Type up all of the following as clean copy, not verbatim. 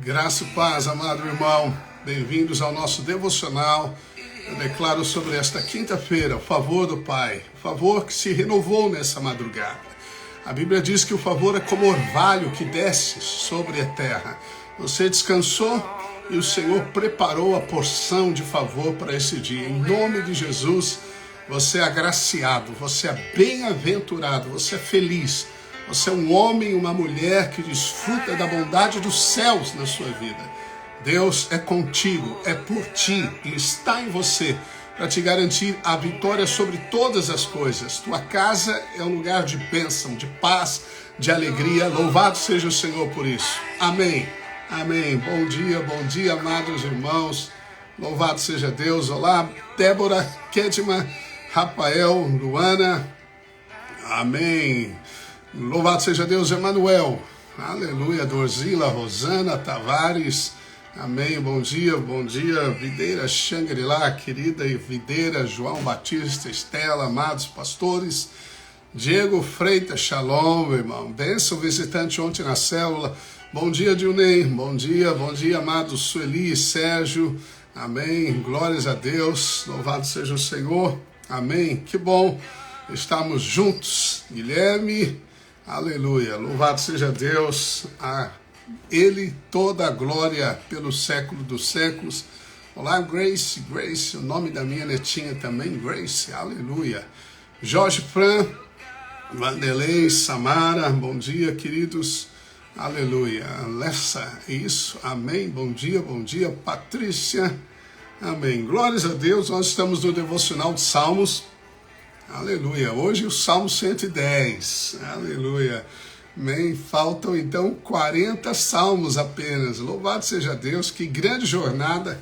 Graça e paz, amado irmão. Bem-vindos ao nosso devocional. Eu declaro sobre esta quinta-feira o favor do Pai, o favor que se renovou nessa madrugada. A Bíblia diz que o favor é como orvalho que desce sobre a terra. Você descansou e o Senhor preparou a porção de favor para esse dia. Em nome de Jesus, você é agraciado, você é bem-aventurado, você é feliz. Você é um homem e uma mulher que desfruta da bondade dos céus na sua vida. Deus é contigo, é por ti e está em você para te garantir a vitória sobre todas as coisas. Tua casa é um lugar de bênção, de paz, de alegria. Louvado seja o Senhor por isso. Amém. Amém. Bom dia, amados irmãos. Louvado seja Deus. Olá, Débora, Kedma, Rafael, Luana. Amém. Louvado seja Deus, Emanuel. Aleluia. Dorzila, Rosana, Tavares. Amém. Bom dia, Videira Shangri-La, querida e Videira, João Batista, Estela, amados pastores. Diego Freitas, Shalom, meu irmão. Benção, visitante ontem na célula. Bom dia, Dilnei. Bom dia, amados Sueli e Sérgio. Amém. Glórias a Deus. Louvado seja o Senhor. Amém. Que bom. Estamos juntos. Guilherme. Aleluia, louvado seja Deus, a Ele toda a glória pelo século dos séculos. Olá, Grace, o nome da minha netinha também, Grace, aleluia. Jorge Fran, Vanderlei, Samara, bom dia, queridos, aleluia. Alessa, isso, amém, bom dia, Patrícia, amém. Glórias a Deus, nós estamos no Devocional de Salmos. Aleluia, hoje o Salmo 110, aleluia, amém, faltam então 40 salmos apenas, louvado seja Deus, que grande jornada,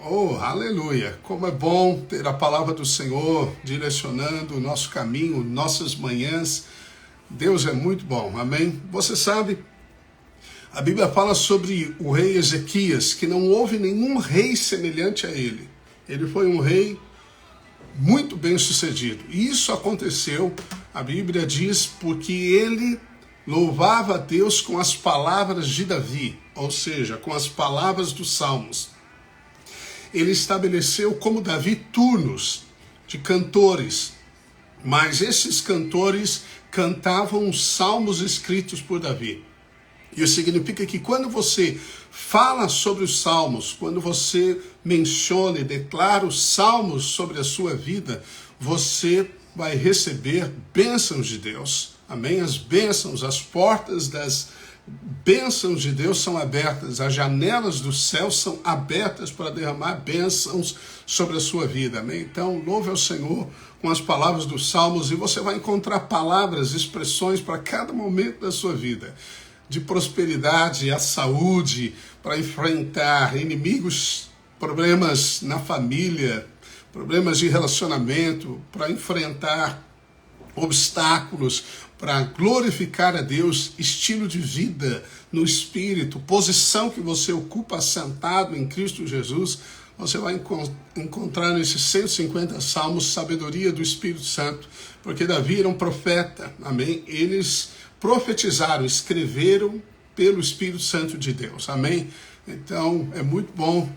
oh, aleluia, como é bom ter a palavra do Senhor direcionando o nosso caminho, nossas manhãs, Deus é muito bom, amém. Você sabe, a Bíblia fala sobre o rei Ezequias, que não houve nenhum rei semelhante a ele foi um rei muito bem sucedido. Isso aconteceu, a Bíblia diz, porque ele louvava a Deus com as palavras de Davi, ou seja, com as palavras dos Salmos. Ele estabeleceu como Davi turnos de cantores, mas esses cantores cantavam os salmos escritos por Davi. Isso significa que quando você fala sobre os salmos, quando você menciona e declara os salmos sobre a sua vida, você vai receber bênçãos de Deus. Amém? As bênçãos, as portas das bênçãos de Deus são abertas, as janelas do céu são abertas para derramar bênçãos sobre a sua vida. Amém? Então, louve ao Senhor com as palavras dos salmos e você vai encontrar palavras, expressões para cada momento da sua vida. De prosperidade, a saúde, para enfrentar inimigos, problemas na família, problemas de relacionamento, para enfrentar obstáculos, para glorificar a Deus, estilo de vida no Espírito, posição que você ocupa sentado em Cristo Jesus, você vai encontrar nesses 150 salmos sabedoria do Espírito Santo, porque Davi era um profeta, amém? Eles profetizaram, escreveram pelo Espírito Santo de Deus, amém? Então, é muito bom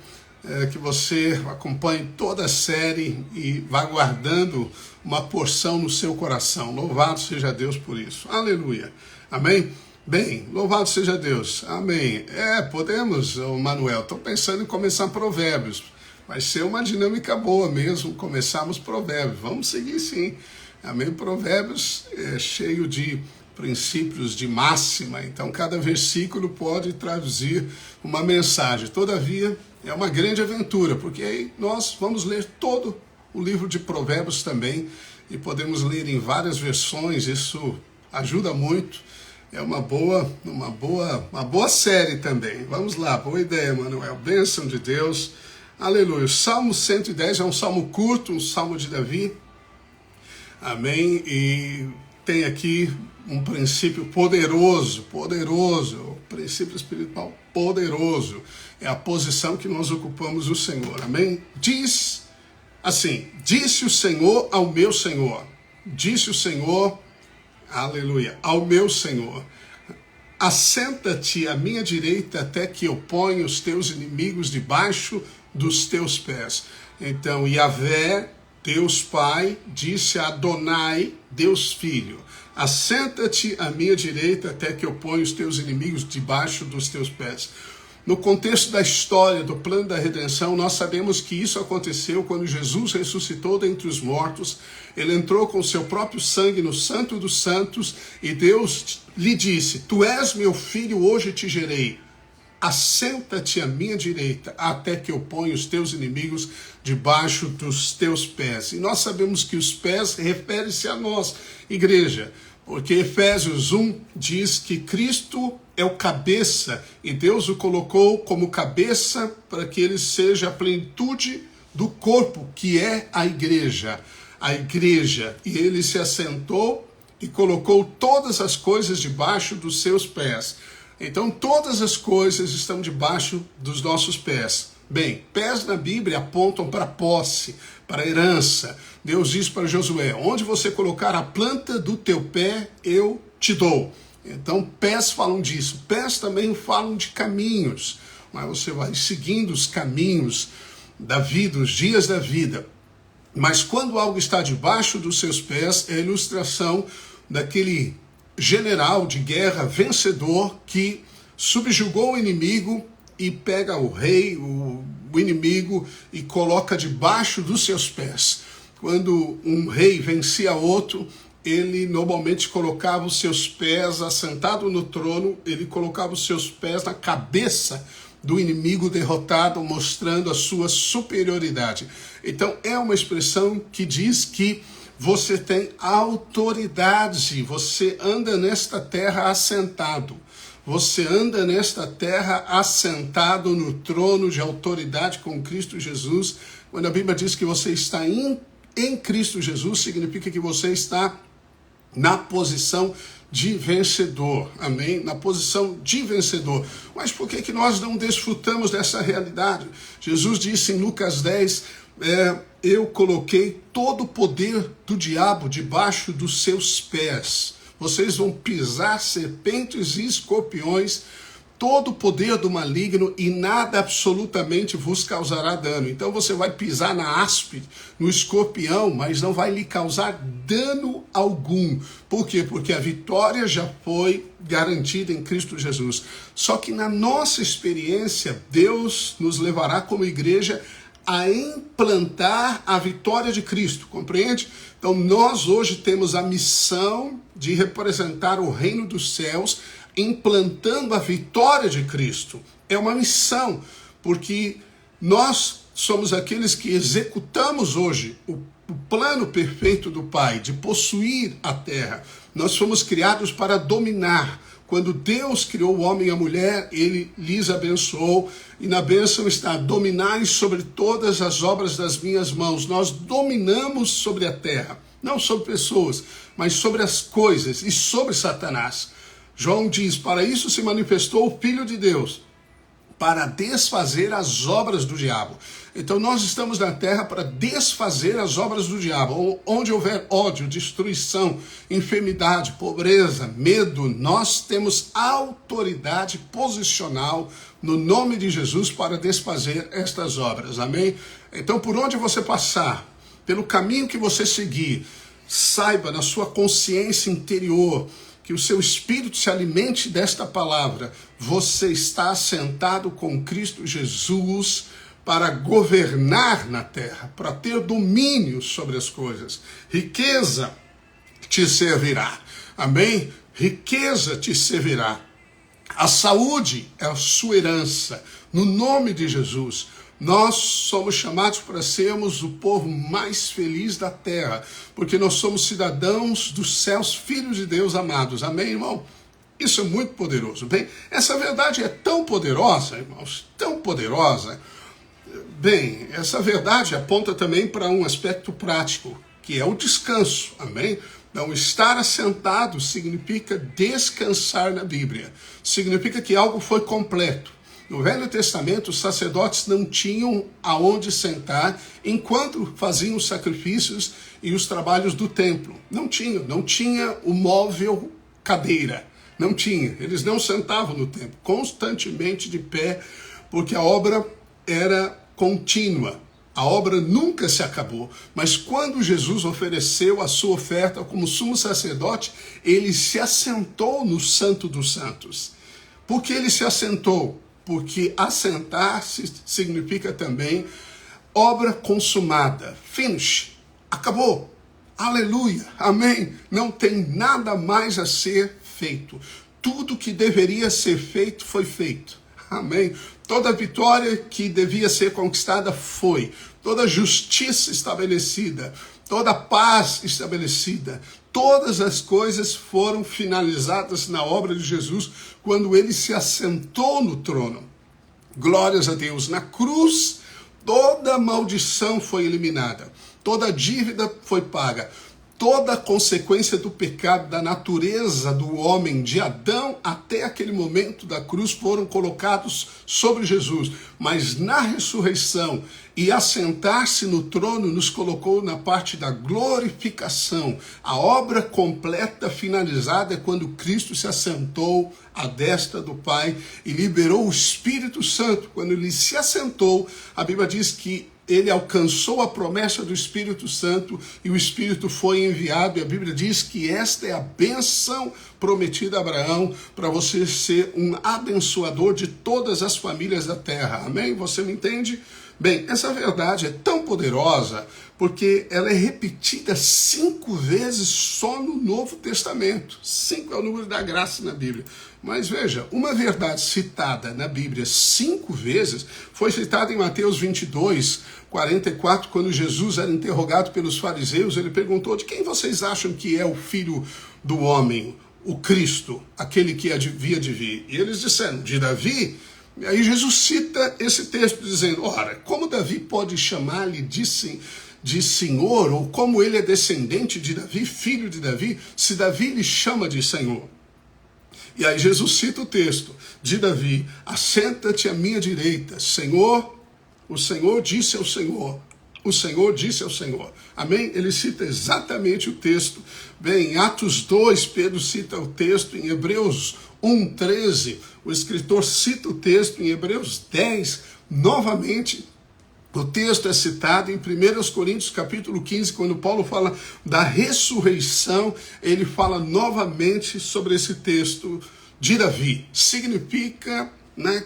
que você acompanhe toda a série e vá guardando uma porção no seu coração. Louvado seja Deus por isso. Aleluia. Amém? Bem, louvado seja Deus. Amém. Podemos, Manuel, estou pensando em começar Provérbios. Vai ser uma dinâmica boa mesmo, começarmos Provérbios. Vamos seguir sim. Amém? Provérbios é cheio de princípios de máxima, então cada versículo pode traduzir uma mensagem. Todavia, é uma grande aventura, porque aí nós vamos ler todo o livro de Provérbios também, e podemos ler em várias versões, isso ajuda muito, é uma boa série também. Vamos lá, boa ideia, Manuel, bênção de Deus, aleluia. O Salmo 110 é um salmo curto, um salmo de Davi, amém, e tem aqui um princípio poderoso, o princípio espiritual poderoso, é a posição que nós ocupamos no Senhor, amém? Diz assim, disse o Senhor ao meu Senhor, disse o Senhor, aleluia, ao meu Senhor, assenta-te à minha direita até que eu ponha os teus inimigos debaixo dos teus pés. Então, Yahvé, Deus Pai, disse a Adonai, Deus Filho, assenta-te à minha direita até que eu ponha os teus inimigos debaixo dos teus pés. No contexto da história, do plano da redenção, nós sabemos que isso aconteceu quando Jesus ressuscitou dentre os mortos. Ele entrou com seu próprio sangue no Santo dos Santos e Deus lhe disse: tu és meu filho, hoje te gerei. Assenta-te à minha direita até que eu ponha os teus inimigos debaixo dos teus pés. E nós sabemos que os pés refere-se a nós, igreja, porque Efésios 1 diz que Cristo é o cabeça e Deus o colocou como cabeça para que ele seja a plenitude do corpo, que é a igreja. A igreja, e ele se assentou e colocou todas as coisas debaixo dos seus pés. Então todas as coisas estão debaixo dos nossos pés. Bem, pés na Bíblia apontam para posse, para herança. Deus diz para Josué: onde você colocar a planta do teu pé, eu te dou. Então pés falam disso. Pés também falam de caminhos. Mas você vai seguindo os caminhos da vida, os dias da vida. Mas quando algo está debaixo dos seus pés, é a ilustração daquele general de guerra vencedor que subjugou o inimigo e pega o rei, o inimigo, e coloca debaixo dos seus pés. Quando um rei vencia outro, ele normalmente colocava os seus pés, assentado no trono, ele colocava os seus pés na cabeça do inimigo derrotado, mostrando a sua superioridade. Então é uma expressão que diz que você tem autoridade, você anda nesta terra assentado. Você anda nesta terra assentado no trono de autoridade com Cristo Jesus. Quando a Bíblia diz que você está em Cristo Jesus, significa que você está na posição de vencedor, amém? Na posição de vencedor. Mas por que nós não desfrutamos dessa realidade? Jesus disse em Lucas 10, eu coloquei todo o poder do diabo debaixo dos seus pés. Vocês vão pisar serpentes e escorpiões, todo o poder do maligno, e nada absolutamente vos causará dano. Então você vai pisar na áspide, no escorpião, mas não vai lhe causar dano algum. Por quê? Porque a vitória já foi garantida em Cristo Jesus. Só que na nossa experiência, Deus nos levará como igreja a implantar a vitória de Cristo, compreende? Então nós hoje temos a missão de representar o reino dos céus, implantando a vitória de Cristo. É uma missão, porque nós somos aqueles que executamos hoje o plano perfeito do Pai, de possuir a terra. Nós fomos criados para dominar. Quando Deus criou o homem e a mulher, ele lhes abençoou, e na bênção está: dominai sobre todas as obras das minhas mãos. Nós dominamos sobre a terra, não sobre pessoas, mas sobre as coisas e sobre Satanás. João diz: para isso se manifestou o Filho de Deus, para desfazer as obras do diabo. Então nós estamos na terra para desfazer as obras do diabo. Onde houver ódio, destruição, enfermidade, pobreza, medo, nós temos autoridade posicional no nome de Jesus para desfazer estas obras. Amém? Então por onde você passar, pelo caminho que você seguir, saiba na sua consciência interior, que o seu espírito se alimente desta palavra. Você está assentado com Cristo Jesus para governar na terra, para ter domínio sobre as coisas. Riqueza te servirá. Amém? Riqueza te servirá. A saúde é a sua herança. No nome de Jesus, nós somos chamados para sermos o povo mais feliz da terra, porque nós somos cidadãos dos céus, filhos de Deus amados. Amém, irmão? Isso é muito poderoso. Bem, essa verdade é tão poderosa, irmãos, tão poderosa. Bem, essa verdade aponta também para um aspecto prático, que é o descanso. Amém? Então, estar assentado significa descansar na Bíblia. Significa que algo foi completo. No Velho Testamento, os sacerdotes não tinham aonde sentar enquanto faziam os sacrifícios e os trabalhos do templo. Não tinha o móvel cadeira. Não tinha. Eles não sentavam no templo, constantemente de pé, porque a obra era contínua. A obra nunca se acabou, mas quando Jesus ofereceu a sua oferta como sumo sacerdote, ele se assentou no Santo dos Santos. Por que ele se assentou? Porque assentar-se significa também obra consumada, finish, acabou, aleluia, amém. Não tem nada mais a ser feito. Tudo que deveria ser feito foi feito. Amém. Toda vitória que devia ser conquistada foi. Toda justiça estabelecida, toda paz estabelecida, todas as coisas foram finalizadas na obra de Jesus quando ele se assentou no trono. Glórias a Deus. Na cruz, toda maldição foi eliminada, toda dívida foi paga. Toda a consequência do pecado, da natureza do homem, de Adão até aquele momento da cruz, foram colocados sobre Jesus. Mas na ressurreição e assentar-se no trono nos colocou na parte da glorificação. A obra completa, finalizada, é quando Cristo se assentou à destra do Pai e liberou o Espírito Santo. Quando ele se assentou, a Bíblia diz que ele alcançou a promessa do Espírito Santo e o Espírito foi enviado. E a Bíblia diz que esta é a bênção prometida a Abraão para você ser um abençoador de todas as famílias da terra. Amém? Você me entende? Bem, essa verdade é tão poderosa porque ela é repetida 5 vezes só no Novo Testamento. 5 é o número da graça na Bíblia. Mas veja, uma verdade citada na Bíblia 5 vezes foi citada em Mateus 22, 44, quando Jesus era interrogado pelos fariseus. Ele perguntou: de quem vocês acham que é o filho do homem, o Cristo, aquele que havia de vir? E eles disseram: de Davi. E aí Jesus cita esse texto dizendo: ora, como Davi pode chamar-lhe de Senhor, ou como ele é descendente de Davi, filho de Davi, se Davi lhe chama de Senhor? E aí Jesus cita o texto de Davi: assenta-te à minha direita, Senhor, o Senhor disse ao Senhor, o Senhor disse ao Senhor. Amém? Ele cita exatamente o texto. Bem, em Atos 2, Pedro cita o texto. Em Hebreus 1:13, o escritor cita o texto. Em Hebreus 10, novamente, o texto é citado. Em 1 Coríntios capítulo 15, quando Paulo fala da ressurreição, ele fala novamente sobre esse texto de Davi. Significa,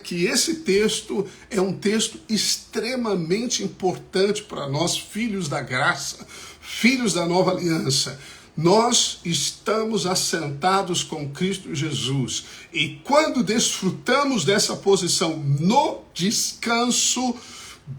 que esse texto é um texto extremamente importante para nós, filhos da graça, filhos da nova aliança. Nós estamos assentados com Cristo Jesus. E quando desfrutamos dessa posição no descanso,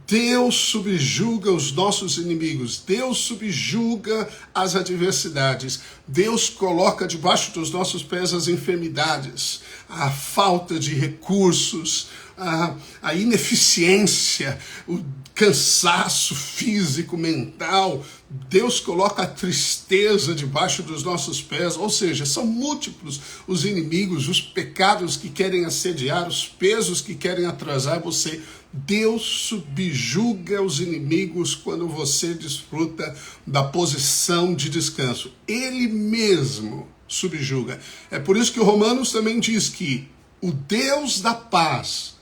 Deus subjuga os nossos inimigos, Deus subjuga as adversidades, Deus coloca debaixo dos nossos pés as enfermidades, a falta de recursos, a ineficiência, o cansaço físico, mental. Deus coloca a tristeza debaixo dos nossos pés, ou seja, são múltiplos os inimigos, os pecados que querem assediar, os pesos que querem atrasar você. Deus subjuga os inimigos quando você desfruta da posição de descanso. Ele mesmo subjuga. É por isso que o Romanos também diz que o Deus da paz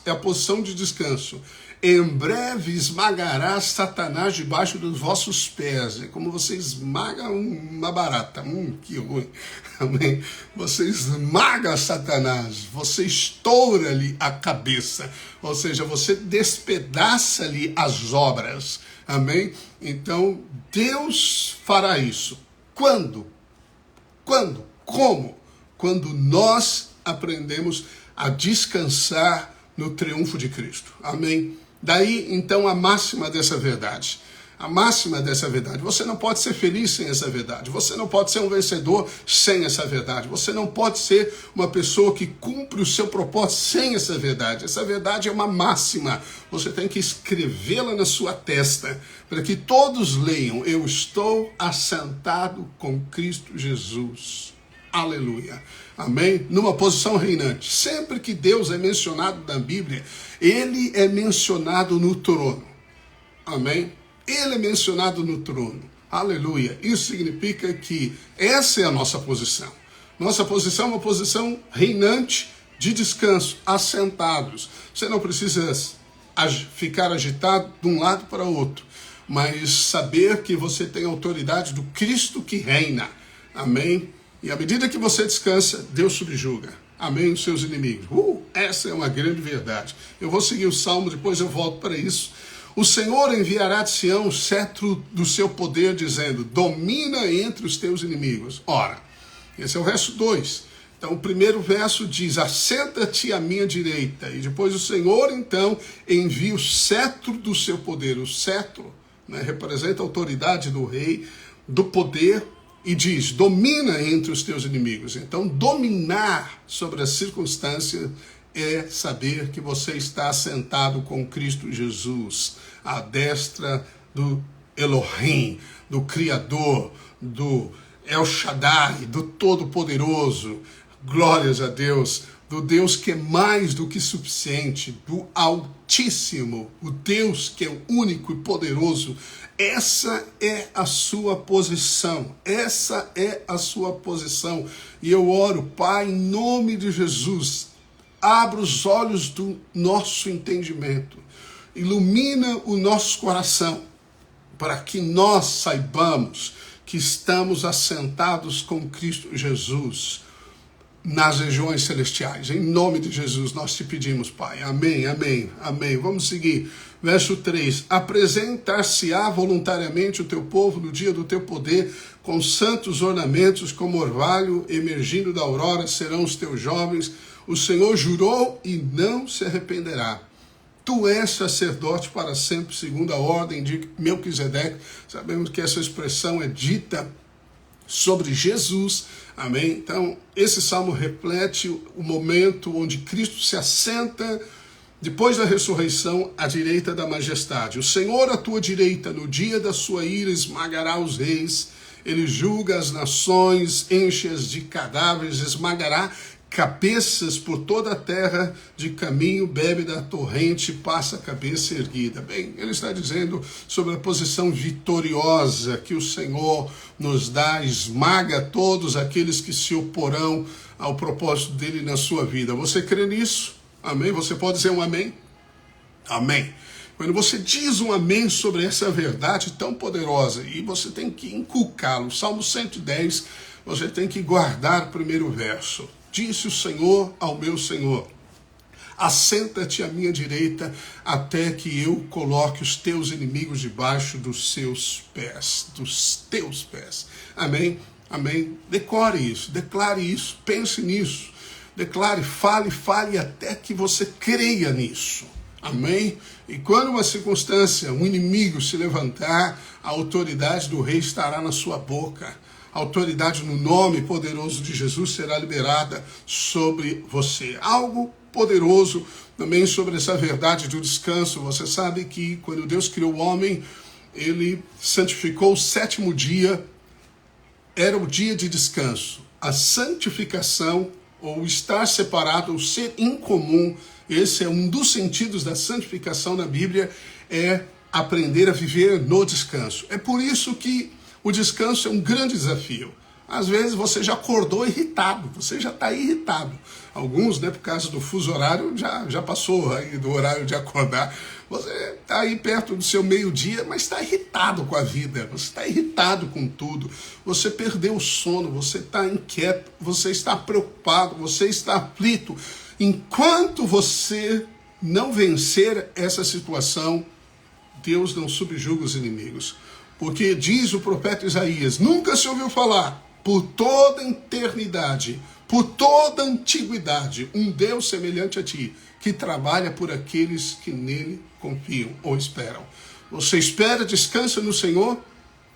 é a posição de descanso, em breve esmagará Satanás debaixo dos vossos pés. É como você esmaga uma barata. Que ruim. Amém? Você esmaga Satanás. Você estoura-lhe a cabeça. Ou seja, você despedaça-lhe as obras. Amém? Então, Deus fará isso. Quando? Como? Quando nós aprendemos a descansar no triunfo de Cristo. Amém? Daí, então, a máxima dessa verdade. A máxima dessa verdade. Você não pode ser feliz sem essa verdade. Você não pode ser um vencedor sem essa verdade. Você não pode ser uma pessoa que cumpre o seu propósito sem essa verdade. Essa verdade é uma máxima. Você tem que escrevê-la na sua testa, para que todos leiam: eu estou assentado com Cristo Jesus. Aleluia. Amém? Numa posição reinante. Sempre que Deus é mencionado na Bíblia, ele é mencionado no trono. Amém? Ele é mencionado no trono. Aleluia. Isso significa que essa é a nossa posição. Nossa posição é uma posição reinante de descanso, assentados. Você não precisa ficar agitado de um lado para o outro, mas saber que você tem a autoridade do Cristo que reina. Amém? E à medida que você descansa, Deus subjuga. Amém? Os seus inimigos. Essa é uma grande verdade. Eu vou seguir o Salmo, depois eu volto para isso. O Senhor enviará de Sião o cetro do seu poder, dizendo, domina entre os teus inimigos. Ora, esse é o verso 2. Então, o primeiro verso diz, assenta-te à minha direita. E depois o Senhor, então, envia o cetro do seu poder. O cetro, né, representa a autoridade do rei, do poder, e diz, domina entre os teus inimigos. Então, dominar sobre as circunstâncias é saber que você está sentado com Cristo Jesus, à destra do Elohim, do Criador, do El Shaddai, do Todo-Poderoso. Glórias a Deus, do Deus que é mais do que suficiente, do Altíssimo, o Deus que é único e poderoso. Essa é a sua posição, essa é a sua posição. E eu oro, Pai, em nome de Jesus, abra os olhos do nosso entendimento, ilumina o nosso coração, para que nós saibamos que estamos assentados com Cristo Jesus nas regiões celestiais. Em nome de Jesus nós te pedimos, Pai. Amém, amém, amém. Vamos seguir. Verso 3. Apresentar-se-á voluntariamente o teu povo no dia do teu poder, com santos ornamentos, como orvalho emergindo da aurora, serão os teus jovens. O Senhor jurou e não se arrependerá. Tu és sacerdote para sempre, segundo a ordem de Melquisedeque. Sabemos que essa expressão é dita sobre Jesus. Amém? Então, esse salmo reflete o momento onde Cristo se assenta, depois da ressurreição, à direita da majestade. O Senhor à tua direita, no dia da sua ira, esmagará os reis. Ele julga as nações, enche-as de cadáveres, esmagará cabeças por toda a terra, de caminho bebe da torrente, passa a cabeça erguida. Bem, ele está dizendo sobre a posição vitoriosa que o Senhor nos dá, esmaga todos aqueles que se oporão ao propósito dele na sua vida. Você crê nisso? Amém? Você pode dizer um amém? Amém. Quando você diz um amém sobre essa verdade tão poderosa, e você tem que inculcá-lo, Salmo 110, você tem que guardar o primeiro verso. Disse o Senhor ao meu Senhor, assenta-te à minha direita, até que eu coloque os teus inimigos debaixo dos seus pés, dos teus pés. Amém? Amém? Decore isso, declare isso, pense nisso, declare, fale até que você creia nisso. Amém? E quando uma circunstância, um inimigo se levantar, a autoridade do rei estará na sua boca. A autoridade no nome poderoso de Jesus será liberada sobre você. Algo poderoso também sobre essa verdade do descanso. Você sabe que quando Deus criou o homem, ele santificou o sétimo dia, era o dia de descanso. A santificação, ou estar separado, ou ser incomum, esse é um dos sentidos da santificação na Bíblia, é aprender a viver no descanso. É por isso que o descanso é um grande desafio. Às vezes você já acordou irritado, você já está irritado. Alguns, né, por causa do fuso horário, já passou aí do horário de acordar. Você está aí perto do seu meio-dia, mas está irritado com a vida, você está irritado com tudo. Você perdeu o sono, você está inquieto, você está preocupado, você está aflito. Enquanto você não vencer essa situação, Deus não subjuga os inimigos. Porque diz o profeta Isaías, nunca se ouviu falar, por toda a eternidade, por toda a antiguidade, um Deus semelhante a ti, que trabalha por aqueles que nele confiam ou esperam. Você espera, descansa no Senhor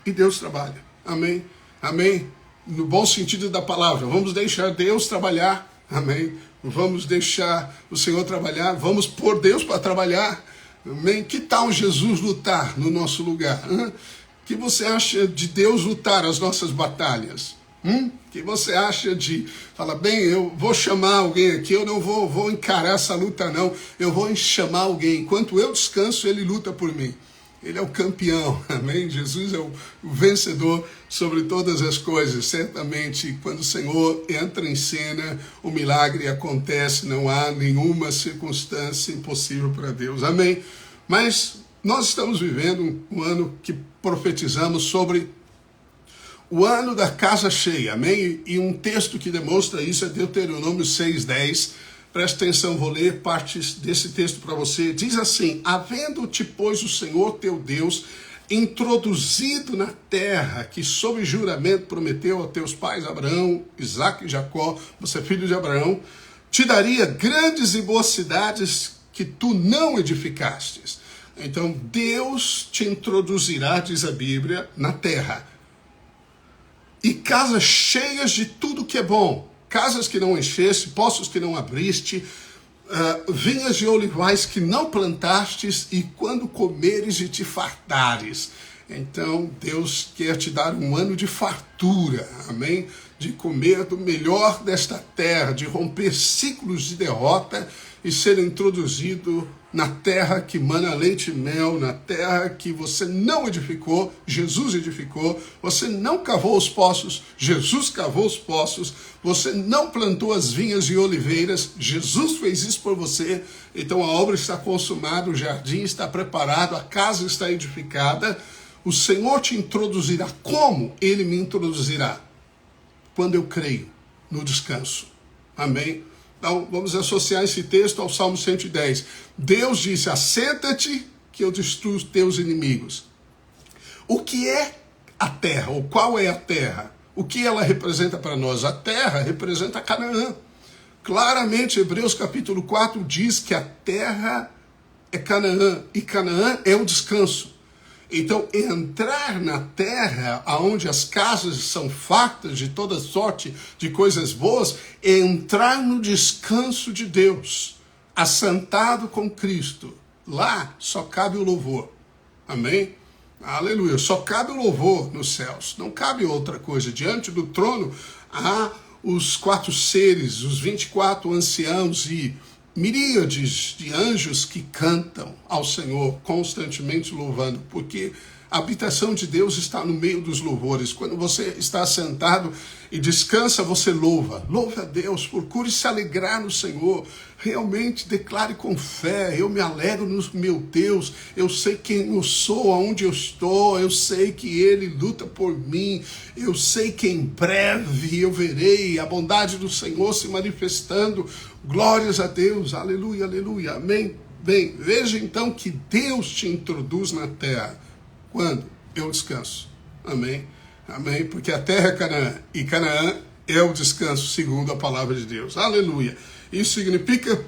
e Deus trabalha. Amém? Amém? No bom sentido da palavra, vamos deixar Deus trabalhar. Amém? Vamos deixar o Senhor trabalhar, vamos pôr Deus para trabalhar. Amém? Que tal Jesus lutar no nosso lugar? O que você acha de Deus lutar as nossas batalhas? O que você acha de falar, bem, eu vou chamar alguém aqui, eu não vou encarar essa luta não, eu vou chamar alguém, enquanto eu descanso, ele luta por mim. Ele é o campeão, amém? Jesus é o vencedor sobre todas as coisas. Certamente, quando o Senhor entra em cena, o milagre acontece, não há nenhuma circunstância impossível para Deus, amém? Mas nós estamos vivendo um ano que profetizamos sobre o ano da casa cheia, amém? E um texto que demonstra isso é Deuteronômio 6:10. Preste atenção, vou ler partes desse texto para você. Diz assim: havendo-te, pois, o Senhor teu Deus introduzido na terra, que sob juramento prometeu a teus pais Abraão, Isaque e Jacó, você é filho de Abraão, te daria grandes e boas cidades que tu não edificastes. Então Deus te introduzirá, diz a Bíblia, na terra. E casas cheias de tudo que é bom, casas que não encheste, poços que não abriste, vinhas de olivais que não plantastes, e quando comeres e te fartares. Então Deus quer te dar um ano de fartura, amém? De comer do melhor desta terra, de romper ciclos de derrota e ser introduzido na terra que mana leite e mel, na terra que você não edificou, Jesus edificou, você não cavou os poços, Jesus cavou os poços, você não plantou as vinhas e oliveiras, Jesus fez isso por você. Então a obra está consumada, o jardim está preparado, a casa está edificada. O Senhor te introduzirá. Como Ele me introduzirá? Quando eu creio no descanso. Amém? Então, vamos associar esse texto ao Salmo 110. Deus disse: assenta-te que eu destruo os teus inimigos. O que é a terra? Ou qual é a terra? O que ela representa para nós? A terra representa Canaã. Claramente, Hebreus capítulo 4 diz que a terra é Canaã. E Canaã é o descanso. Então, entrar na terra, onde as casas são fartas de toda sorte de coisas boas, é entrar no descanso de Deus, assentado com Cristo. Lá só cabe o louvor. Amém? Aleluia. Só cabe o louvor nos céus. Não cabe outra coisa. Diante do trono há os 4 seres, os 24 anciãos e miríades de anjos que cantam ao Senhor, constantemente louvando, porque a habitação de Deus está no meio dos louvores. Quando você está sentado e descansa, você louva. Louve a Deus, procure se alegrar no Senhor. Realmente declare com fé: eu me alegro no meu Deus, eu sei quem eu sou, aonde eu estou, eu sei que Ele luta por mim, eu sei que em breve eu verei a bondade do Senhor se manifestando. Glórias a Deus, aleluia, aleluia, amém? Bem, veja então que Deus te introduz na terra. Quando? Eu descanso, amém? Amém? Porque a terra é Canaã, e Canaã é o descanso segundo a palavra de Deus, aleluia. Isso significa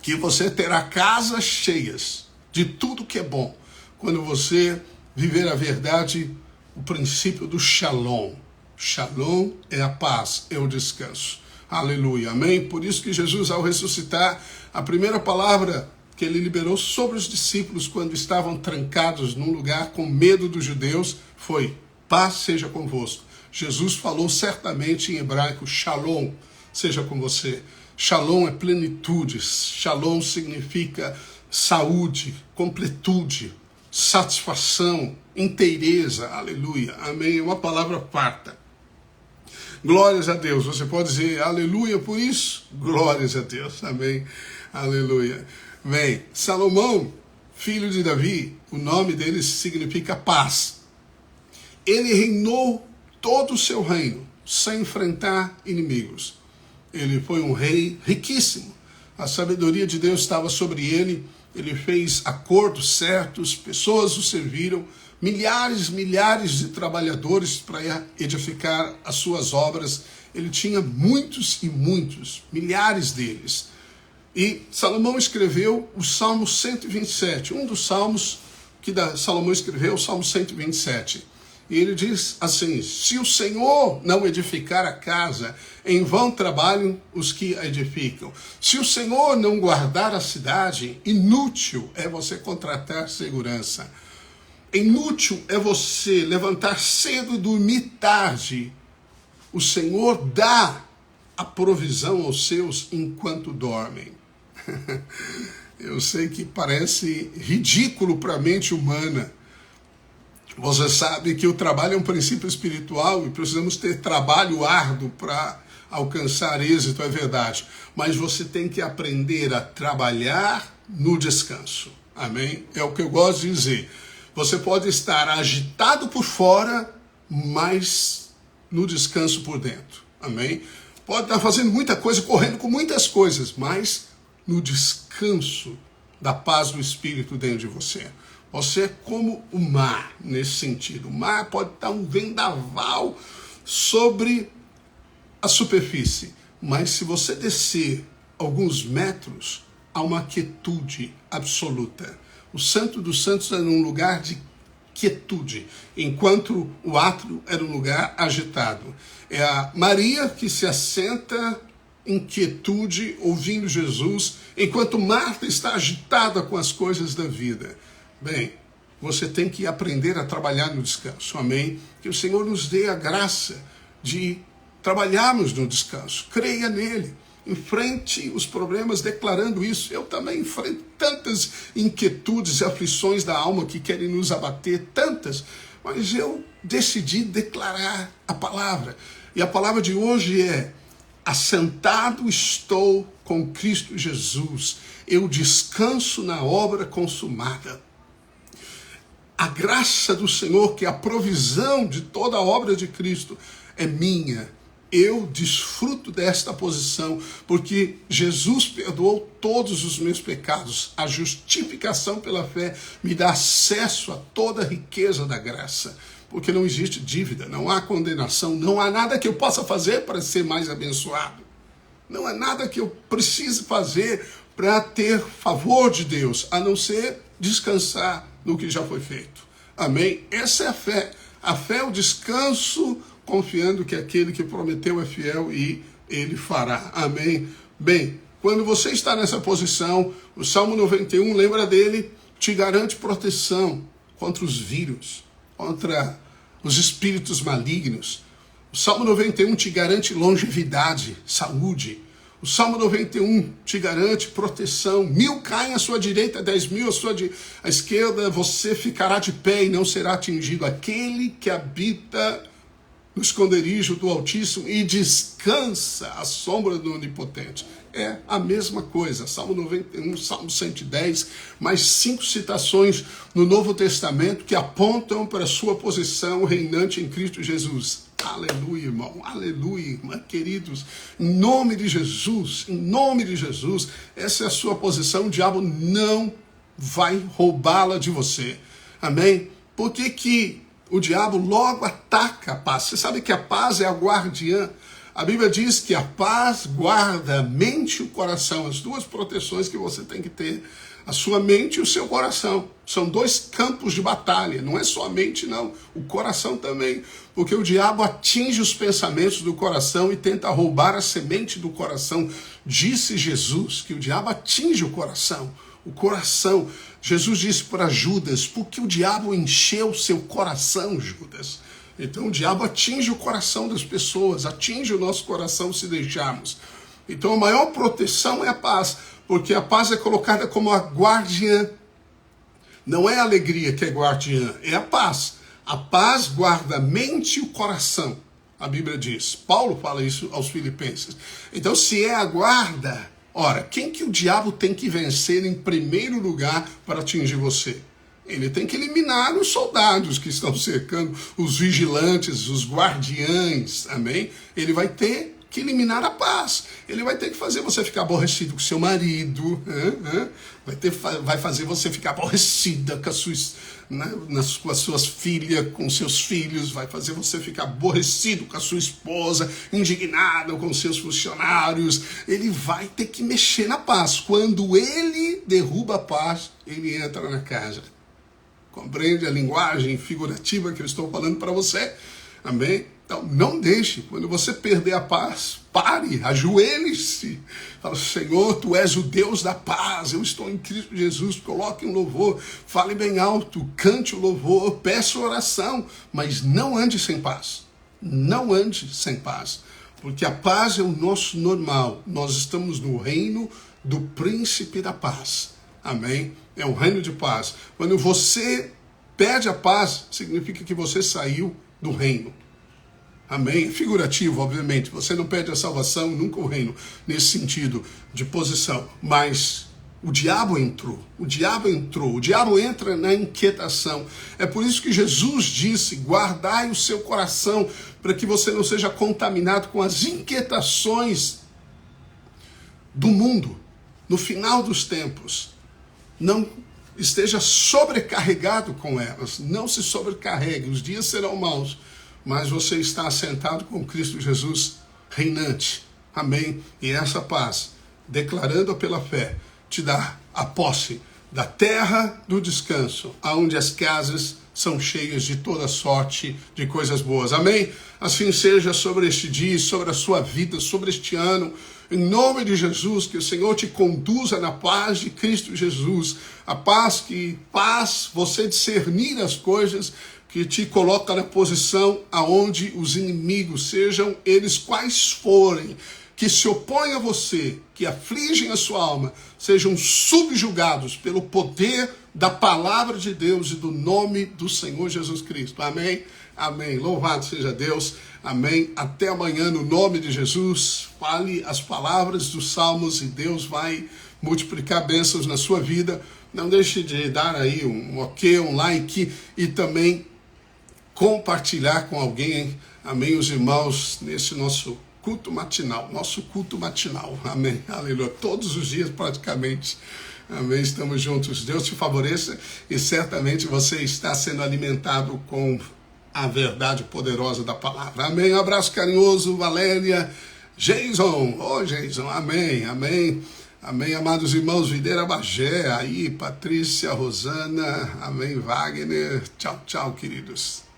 que você terá casas cheias de tudo que é bom, quando você viver a verdade, o princípio do shalom. Shalom é a paz, é o descanso. Aleluia, amém? Por isso que Jesus, ao ressuscitar, a primeira palavra que ele liberou sobre os discípulos quando estavam trancados num lugar com medo dos judeus foi: paz seja convosco. Jesus falou certamente em hebraico: shalom seja com você. Shalom é plenitude, shalom significa saúde, completude, satisfação, inteireza, aleluia, amém? É uma palavra farta. Glórias a Deus. Você pode dizer aleluia por isso? Glórias a Deus, amém, aleluia. Bem, Salomão, filho de Davi, o nome dele significa paz. Ele reinou todo o seu reino sem enfrentar inimigos. Ele foi um rei riquíssimo. A sabedoria de Deus estava sobre ele. Ele fez acordos certos, pessoas o serviram, milhares de trabalhadores para edificar as suas obras. Ele tinha muitos e muitos, milhares deles. E Salomão escreveu o Salmo 127, um dos salmos que Salomão escreveu, o Salmo 127. E ele diz assim: se o Senhor não edificar a casa, em vão trabalham os que a edificam. Se o Senhor não guardar a cidade, inútil é você contratar segurança. Inútil é você levantar cedo e dormir tarde. O Senhor dá a provisão aos seus enquanto dormem. Eu sei que parece ridículo para a mente humana. Você sabe que o trabalho é um princípio espiritual e precisamos ter trabalho árduo para alcançar êxito, é verdade. Mas você tem que aprender a trabalhar no descanso. Amém? É o que eu gosto de dizer. Você pode estar agitado por fora, mas no descanso por dentro. Amém? Pode estar fazendo muita coisa, correndo com muitas coisas, mas no descanso da paz do Espírito dentro de você. Você é como o mar, nesse sentido. O mar pode estar um vendaval sobre a superfície, mas se você descer alguns metros, há uma quietude absoluta. O Santo dos Santos era um lugar de quietude, enquanto o átrio era um lugar agitado. É a Maria que se assenta em quietude, ouvindo Jesus, enquanto Marta está agitada com as coisas da vida. Bem, você tem que aprender a trabalhar no descanso, amém? Que o Senhor nos dê a graça de trabalharmos no descanso, creia nele, enfrente os problemas declarando isso. Eu também enfrento tantas inquietudes e aflições da alma que querem nos abater, tantas, mas eu decidi declarar a palavra. E a palavra de hoje é: assentado estou com Cristo Jesus, eu descanso na obra consumada. A graça do Senhor, que é a provisão de toda a obra de Cristo, é minha. Eu desfruto desta posição, porque Jesus perdoou todos os meus pecados. A justificação pela fé me dá acesso a toda a riqueza da graça, porque não existe dívida, não há condenação, não há nada que eu possa fazer para ser mais abençoado. Não há nada que eu precise fazer para ter favor de Deus, a não ser descansar no que já foi feito. Amém? Essa é a fé. A fé é o descanso, confiando que aquele que prometeu é fiel e ele fará. Amém? Bem, quando você está nessa posição, o Salmo 91, lembra dele, te garante proteção contra os vírus, contra os espíritos malignos. O Salmo 91 te garante longevidade, saúde. O Salmo 91 te garante proteção. 1000 caem à sua direita, 10.000 à sua esquerda, você ficará de pé e não será atingido. Aquele que habita no esconderijo do Altíssimo e descansa à sombra do Onipotente. É a mesma coisa. Salmo 91, Salmo 110, mais 5 citações no Novo Testamento que apontam para a sua posição reinante em Cristo Jesus. Aleluia, irmão, aleluia, irmã, queridos, em nome de Jesus, essa é a sua posição, o diabo não vai roubá-la de você, amém? Por que o diabo logo ataca a paz? Você sabe que a paz é a guardiã. A Bíblia diz que a paz guarda a mente e o coração, as duas proteções que você tem que ter, a sua mente e o seu coração. São dois campos de batalha, não é só a mente não, o coração também, porque o diabo atinge os pensamentos do coração e tenta roubar a semente do coração. Disse Jesus que o diabo atinge o coração. Jesus disse para Judas, porque o diabo encheu o seu coração, Judas. Então o diabo atinge o coração das pessoas, atinge o nosso coração se deixarmos. Então a maior proteção é a paz, porque a paz é colocada como a guardiã. Não é a alegria que é guardiã, é a paz. A paz guarda a mente e o coração, a Bíblia diz. Paulo fala isso aos Filipenses. Então se é a guarda, ora, quem que o diabo tem que vencer em primeiro lugar para atingir você? Ele tem que eliminar os soldados que estão cercando, os vigilantes, os guardiães, amém? Ele vai ter que eliminar a paz. Ele vai ter que fazer você ficar aborrecido com seu marido, vai fazer você ficar aborrecida com as suas filhas, com seus filhos, vai fazer você ficar aborrecido com a sua esposa, indignado com seus funcionários. Ele vai ter que mexer na paz. Quando ele derruba a paz, ele entra na casa. Compreende a linguagem figurativa que eu estou falando para você? Amém? Então, não deixe. Quando você perder a paz, pare, ajoelhe-se. Fala, Senhor, Tu és o Deus da paz. Eu estou em Cristo Jesus. Coloque um louvor. Fale bem alto. Cante o louvor. Peça oração. Mas não ande sem paz. Não ande sem paz. Porque a paz é o nosso normal. Nós estamos no reino do príncipe da paz. Amém? É um reino de paz. Quando você perde a paz, significa que você saiu do reino. Amém? É figurativo, obviamente. Você não perde a salvação, nunca o reino, nesse sentido de posição. Mas o diabo entrou. O diabo entra na inquietação. É por isso que Jesus disse, guardai o seu coração, para que você não seja contaminado com as inquietações do mundo. No final dos tempos, não esteja sobrecarregado com elas. Não se sobrecarregue. Os dias serão maus, mas você está assentado com Cristo Jesus reinante. Amém? E essa paz, declarando pela fé, te dá a posse da terra do descanso, aonde as casas são cheias de toda sorte de coisas boas. Amém? Assim seja sobre este dia, sobre a sua vida, sobre este ano. Em nome de Jesus, que o Senhor te conduza na paz de Cristo Jesus. A paz que faz você discernir as coisas, que te coloca na posição aonde os inimigos, sejam eles quais forem, que se opõem a você, que afligem a sua alma, sejam subjugados pelo poder da palavra de Deus e do nome do Senhor Jesus Cristo. Amém? Amém. Louvado seja Deus. Amém. Até amanhã, no nome de Jesus. Fale as palavras dos salmos e Deus vai multiplicar bênçãos na sua vida. Não deixe de dar aí um ok, um like e também compartilhar com alguém. Amém, os irmãos, nesse nosso culto matinal, amém, aleluia, todos os dias praticamente, amém, estamos juntos, Deus te favoreça e certamente você está sendo alimentado com a verdade poderosa da palavra, amém, um abraço carinhoso, Valéria, Jason, amém, amados irmãos, Videira Bagé, aí, Patrícia, Rosana, amém, Wagner, tchau, queridos.